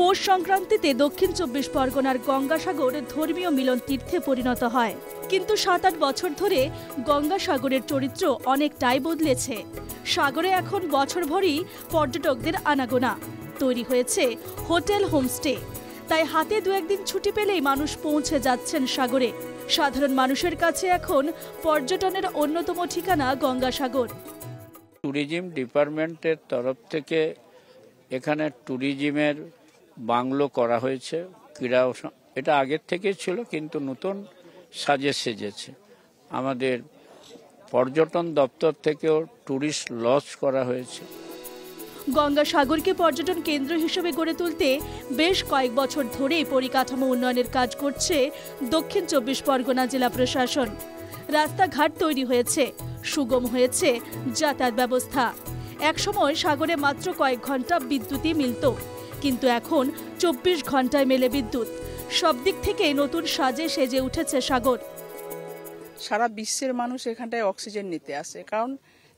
পৌষ সংক্রান্তিতে দক্ষিণ ২৪ পরগনার গঙ্গাসাগর ধর্মীয় মিলন তীর্থে পরিণত হয়। কিন্তু ৭-৮ বছর ধরে গঙ্গাসাগরের চরিত্র অনেকটাই বদলেছে। সাগরে এখন বছরভরই পর্যটকদের আনাগোনা। তৈরি হয়েছে হোটেল, হোমস্টে। তাই হাতে দু একদিন ছুটি পেলেই মানুষ পৌঁছে যাচ্ছেন সাগরে। সাধারণ মানুষের কাছে এখন পর্যটনের অন্যতম ঠিকানা গঙ্গাসাগর। ট্যুরিজম ডিপার্টমেন্টের তরফ থেকে এখানে ট্যুরিজমের বাংলো করা হয়েছে। ক্রীড়া এটা আগের থেকে ছিল, কিন্তু নতুন সাজে সেজেছে। আমাদের পর্যটন দপ্তর থেকেও ট্যুরিস্ট লজ করা হয়েছে। গঙ্গাসাগরকে পর্যটন কেন্দ্র হিসেবে গড়ে তুলতে বেশ কয়েক বছর ধরেই পরিকাঠামো উন্নয়নের কাজ করছে দক্ষিণ ২৪ পরগনা জেলা প্রশাসন। রাস্তাঘাট তৈরি হয়েছে, সুগম হয়েছে যাতায়াত ব্যবস্থা। একসময় সাগরে মাত্র কয়েক ঘন্টা বিদ্যুৎই মিলত, কিন্তু এখন ২৪ ঘন্টায় মেলে বিদ্যুৎ। সব দিক থেকে নতুন সাজে সেজে উঠেছে সাগর। সারা বিশ্বের মানুষ এখানটায় অক্সিজেন নিতে আসে, কারণ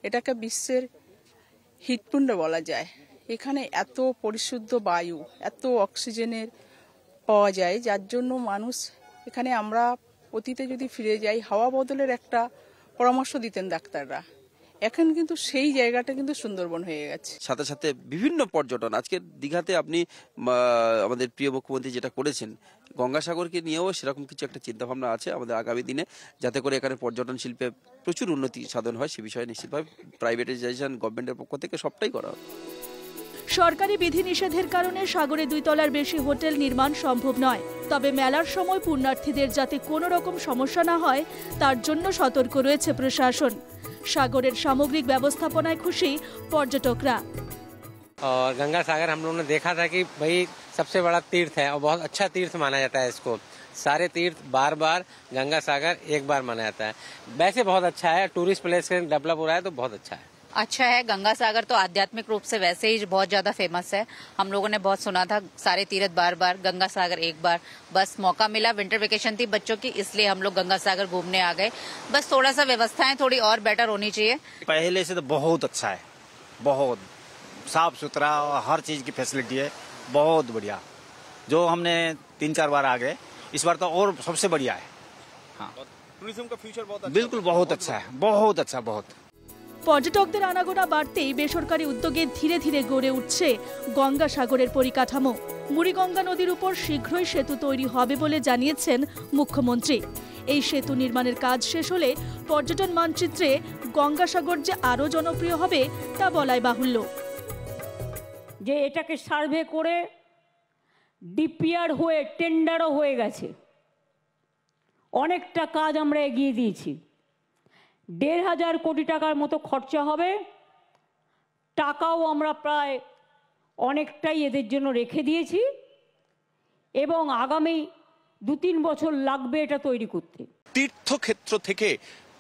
এটাকে বিশ্বের হৃৎপিণ্ড বলা যায়। এখানে এত পরিশুদ্ধ বায়ু, এত অক্সিজেনের পাওয়া যায়, যার জন্য মানুষ এখানে, আমরা অতীতে যদি ফিরে যাই, হাওয়া বদলের একটা পরামর্শ দিতেন ডাক্তাররা। এখন কিন্তু সেই জায়গাটা কিন্তু সুন্দরবন হয়ে গেছে। সাথে সাথে বিভিন্ন পর্যটন, আজকে দীঘাতে আপনি আমাদের প্রিয় মুখ্যমন্ত্রী যেটা করেছেন, গঙ্গাসাগরকে নিয়েও সেরকম কিছু একটা চিন্তাভাবনা আছে আমাদের আগামী দিনে, যাতে করে এখানে পর্যটন শিল্পে প্রচুর উন্নতি সাধন হয়। সে বিষয়ে নিশ্চিতভাবে প্রাইভেটাইজেশন গভর্নমেন্টের পক্ষ থেকে সবটাই করা হবে। সরকারি বিধিনিষেধের কারণে সাগরে ২ তলার বেশি হোটেল নির্মাণ সম্ভব নয়। তবে মেলার সময় পুণ্যার্থীদের যাতে কোনো রকম সমস্যা না হয়, তার জন্য সতর্ক রয়েছে প্রশাসন। সাগরের সামগ্রিক ব্যবস্থাপনায় খুশি পর্যটকরা। और गंगा सागर हम लोगों ने देखा था कि भाई सबसे बड़ा तीर्थ है और बहुत अच्छा तीर्थ माना जाता है इसको। सारे तीर्थ बार बार, गंगा सागर एक बार माना जाता है। वैसे बहुत अच्छा है, टूरिस्ट प्लेस डेवलप हो रहा है तो बहुत अच्छा है। अच्छा है। गंगा सागर तो आध्यात्मिक रूप से वैसे ही बहुत ज्यादा फेमस है। हम लोगों ने बहुत सुना था, सारे तीर्थ बार बार, गंगा सागर एक बार। बस मौका मिला, विंटर वेकेशन थी बच्चों की, इसलिए हम लोग गंगा सागर घूमने आ गए। बस थोड़ा सा व्यवस्थाएं थोड़ी और बेटर होनी चाहिए। पहले से तो बहुत अच्छा है, बहुत साफ सुथरा, हर चीज की फैसिलिटी है, बहुत बढ़िया। जो हमने 3-4 बार आ गए, इस बार तो और सबसे बढ़िया है। हाँ, टूरिज्म का फ्यूचर बहुत अच्छा, बिल्कुल बहुत अच्छा है, बहुत अच्छा, बहुत। পর্যটকদের আনাগোনা বাড়তেই বেসরকারি উদ্যোগে ধীরে ধীরে গড়ে উঠছে গঙ্গাসাগরের পরিকাঠামো। বুড়িগঙ্গা নদীর উপর শীঘ্রই সেতু তৈরি হবে বলে জানিয়েছেন মুখ্যমন্ত্রী। এই সেতু নির্মাণের কাজ শেষ হলে পর্যটন মানচিত্রে গঙ্গাসাগর যে আরও জনপ্রিয় হবে তা বলাই বাহুল্য। যে এটাকে সার্ভে করে ডিপিআর হয়ে টেন্ডারও হয়ে গেছে, অনেকটা কাজ আমরা এগিয়ে দিয়েছি। ১,৫০০ কোটি টাকার মতো খরচা হবে। টাকাও আমরা প্রায় অনেকটাই এদের জন্য রেখে দিয়েছি এবং আগামী ২-৩ বছর লাগবে এটা তৈরি করতে। তীর্থক্ষেত্র থেকে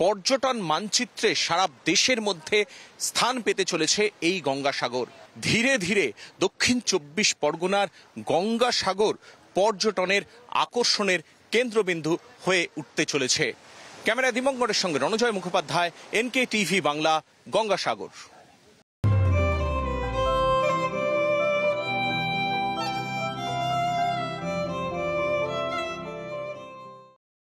পর্যটন মানচিত্রে সারা দেশের মধ্যে স্থান পেতে চলেছে এই গঙ্গাসাগর। ধীরে ধীরে দক্ষিণ ২৪ পরগনার গঙ্গাসাগর পর্যটনের আকর্ষণের কেন্দ্রবিন্দু হয়ে উঠতে চলেছে। ক্যামেরা দিবঙ্করের সঙ্গে রণজয় মুখোপাধ্যায়, NK TV বাংলা, গঙ্গাসাগর।